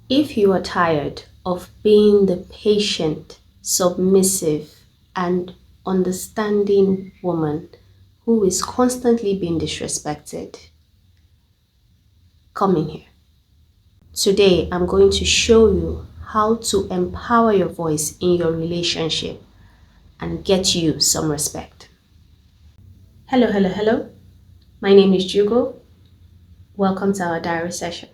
If you are tired of being the patient, submissive, and understanding woman who is constantly being disrespected, come in here. Today, I'm going to show you how to empower your voice in your relationship and get you some respect. Hello, hello, hello. My name is Jugo. Welcome to our diary session.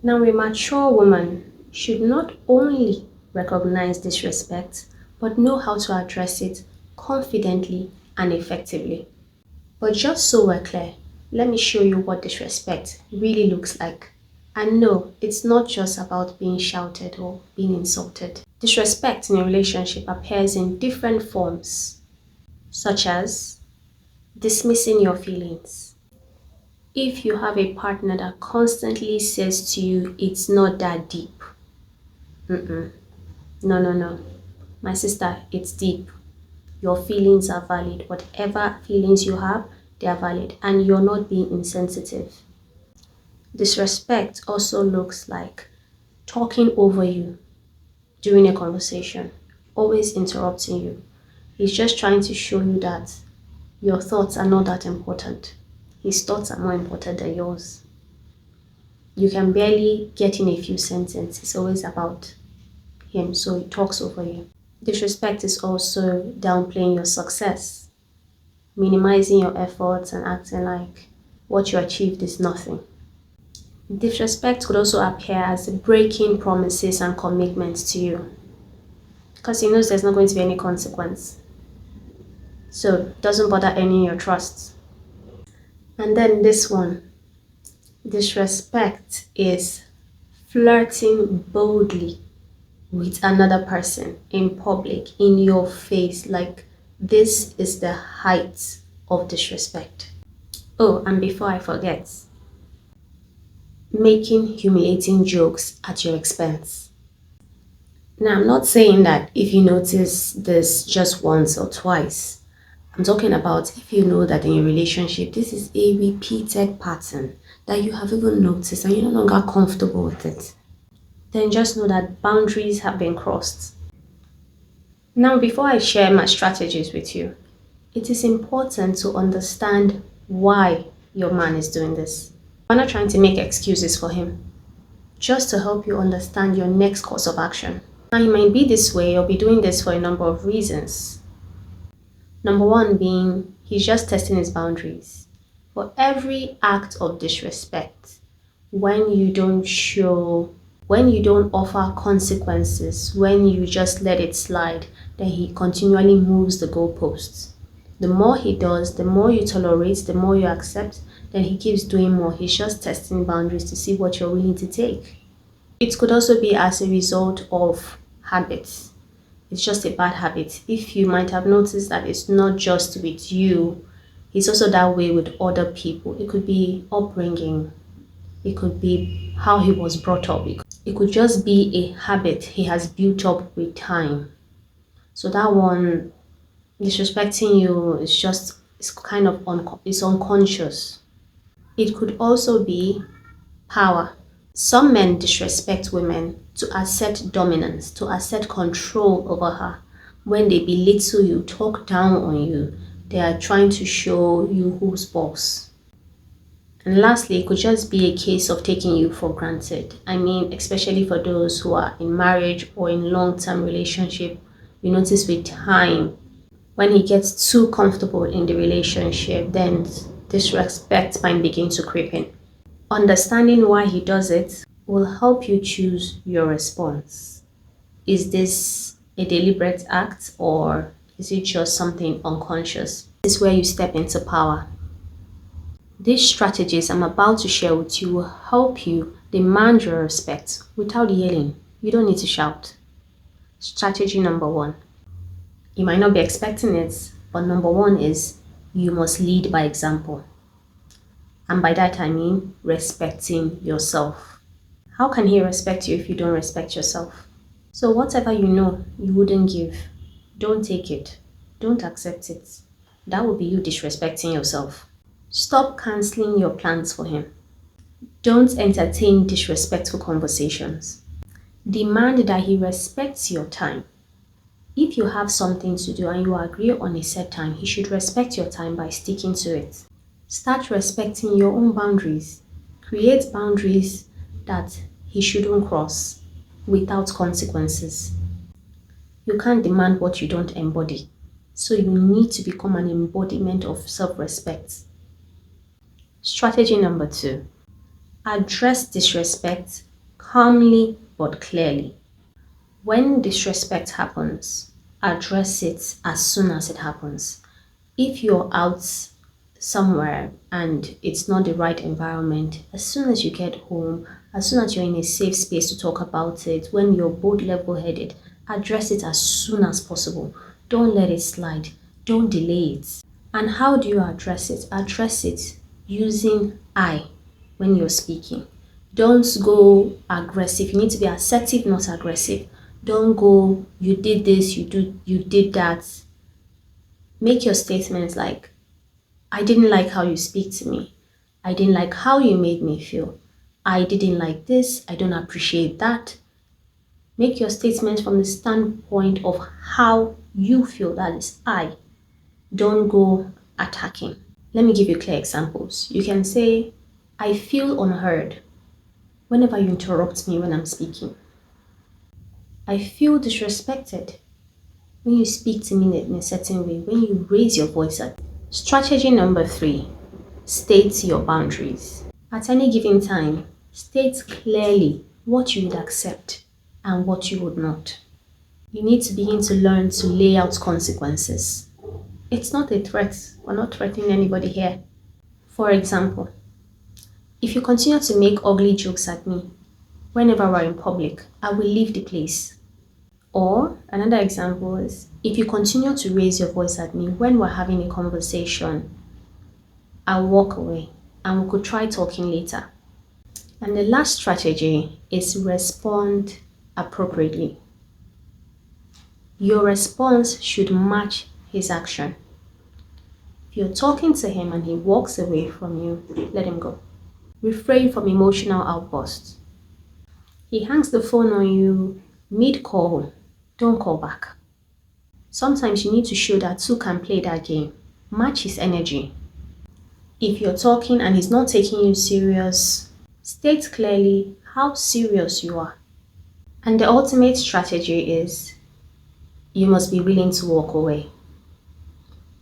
Now, a mature woman should not only recognize disrespect, but know how to address it confidently and effectively. But just so we're clear, let me show you what disrespect really looks like. And no, it's not just about being shouted or being insulted. Disrespect in a relationship appears in different forms, such as dismissing your feelings. If you have a partner that constantly says to you, it's not that deep. No, no, no. My sister, it's deep. Your feelings are valid. Whatever feelings you have, they are valid. And you're not being insensitive. Disrespect also looks like talking over you during a conversation, always interrupting you. He's just trying to show you that your thoughts are not that important. His thoughts are more important than yours. You can barely get in a few sentences. It's always about him, so he talks over you. Disrespect is also downplaying your success, minimizing your efforts and acting like what you achieved is nothing. Disrespect could also appear as breaking promises and commitments to you because he knows there's not going to be any consequence. So it doesn't bother earning your trust. And then this one, disrespect is flirting boldly with another person in public, in your face. Like, this is the height of disrespect. Oh, and before I forget, making humiliating jokes at your expense. Now, I'm not saying that if you notice this just once or twice. I'm talking about if you know that in your relationship, this is a repeated pattern that you have even noticed and you're no longer comfortable with it. Then just know that boundaries have been crossed. Now, before I share my strategies with you, it is important to understand why your man is doing this. I'm not trying to make excuses for him, just to help you understand your next course of action. Now, he might be this way or be doing this for a number of reasons. Number one being, he's just testing his boundaries. For every act of disrespect, when you don't offer consequences, when you just let it slide, then he continually moves the goalposts. The more he does, the more you tolerate, the more you accept, then he keeps doing more. He's just testing boundaries to see what you're willing to take. It could also be as a result of habits. It's just a bad habit. If you might have noticed that it's not just with you, he's also that way with other people. It could be upbringing. It could be how he was brought up. It could just be a habit he has built up with time. So that one, disrespecting you, it's kind of it's unconscious. It could also be power. Some men disrespect women to assert dominance, to assert control over her. When they belittle you, talk down on you, they are trying to show you who's boss. And lastly, it could just be a case of taking you for granted. I mean, especially for those who are in marriage or in long-term relationship, you notice with time, when he gets too comfortable in the relationship, then disrespect might begin to creep in. Understanding why he does it will help you choose your response. Is this a deliberate act or is it just something unconscious? This is where you step into power. These strategies I'm about to share with you will help you demand your respect without yelling. You don't need to shout. Strategy number one. You might not be expecting it, but number one is you must lead by example. And by that I mean respecting yourself. How can he respect you if you don't respect yourself? So whatever you know you wouldn't give, don't take it. Don't accept it. That would be you disrespecting yourself. Stop canceling your plans for him. Don't entertain disrespectful conversations. Demand that he respects your time. If you have something to do and you agree on a set time, he should respect your time by sticking to it. Start respecting your own boundaries. Create boundaries that he shouldn't cross without consequences. You can't demand what you don't embody. So you need to become an embodiment of self-respect. Strategy number 2. Address disrespect calmly but clearly. When disrespect happens, address it as soon as it happens. If you're out somewhere and it's not the right environment, as soon as you get home, as soon as you're in a safe space to talk about it, when you're both level-headed, address it as soon as possible. Don't let it slide. Don't delay it. And how do you address it? Address it using I when you're speaking. Don't go aggressive. You need to be assertive, not aggressive. Don't go, you did this, you did that. Make your statements like, I didn't like how you speak to me. I didn't like how you made me feel. I didn't like this. I don't appreciate that. Make your statements from the standpoint of how you feel. That is I. Don't go attacking. Let me give you clear examples. You can say, I feel unheard whenever you interrupt me when I'm speaking. I feel disrespected when you speak to me in a certain way, when you raise your voice at me. Strategy number 3, state your boundaries. At any given time, state clearly what you would accept and what you would not. You need to begin to learn to lay out consequences. It's not a threat. We're not threatening anybody here. For example, if you continue to make ugly jokes at me whenever we're in public, I will leave the place. Or another example is, if you continue to raise your voice at me when we're having a conversation, I'll walk away and we could try talking later. And the last strategy is respond appropriately. Your response should match his action. If you're talking to him and he walks away from you, let him go. Refrain from emotional outbursts. He hangs the phone on you mid-call, don't call back. Sometimes you need to show that two can play that game. Match his energy. If you're talking and he's not taking you serious, state clearly how serious you are. And the ultimate strategy is you must be willing to walk away.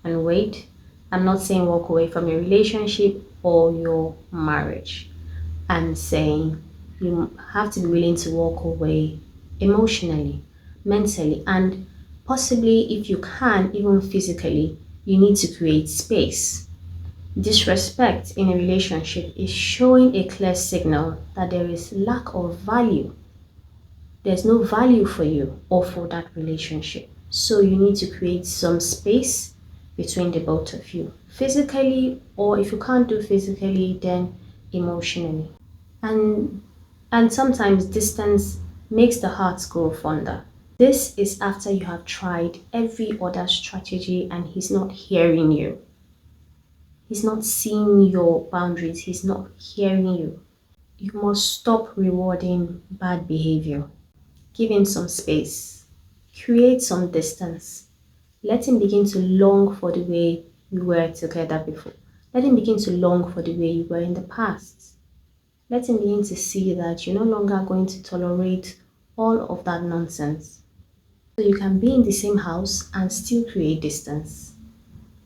And wait, I'm not saying walk away from your relationship or your marriage. I'm saying you have to be willing to walk away emotionally, mentally, and possibly, if you can, even physically. You need to create space. Disrespect in a relationship is showing a clear signal that there is lack of value. There's no value for you or for that relationship. So you need to create some space between the both of you, physically, or if you can't do physically, then emotionally. And sometimes distance makes the heart grow fonder. This is after you have tried every other strategy and he's not hearing you. He's not seeing your boundaries. He's not hearing you. You must stop rewarding bad behavior. Give him some space. Create some distance. Let him begin to long for the way you were together before. Let him begin to long for the way you were in the past. Let him begin to see that you're no longer going to tolerate all of that nonsense. So you can be in the same house and still create distance.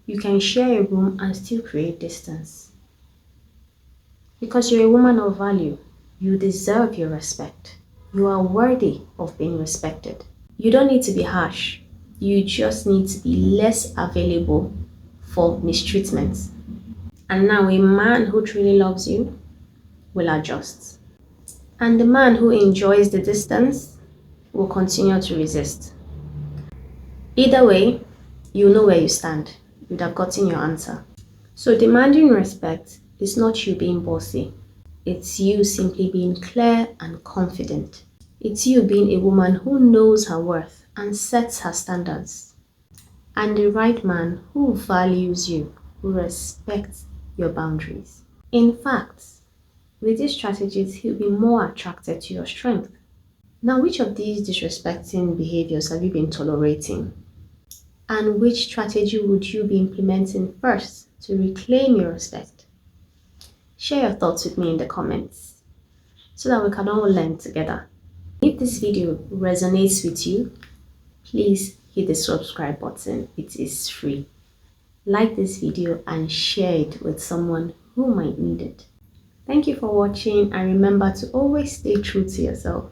You can share a room and still create distance. Because you're a woman of value. You deserve your respect. You are worthy of being respected. You don't need to be harsh. You just need to be less available for mistreatment. And now a man who truly loves you will adjust. And the man who enjoys the distance will continue to resist. Either way, you know where you stand. You'd have gotten your answer. So demanding respect is not you being bossy. It's you simply being clear and confident. It's you being a woman who knows her worth and sets her standards. And the right man who values you, who respects your boundaries. In fact, With these strategies, he'll be more attracted to your strength. Now, which of these disrespecting behaviors have you been tolerating? And which strategy would you be implementing first to reclaim your respect? Share your thoughts with me in the comments so that we can all learn together. If this video resonates with you, please hit the subscribe button. It is free. Like this video and share it with someone who might need it. Thank you for watching, and remember to always stay true to yourself.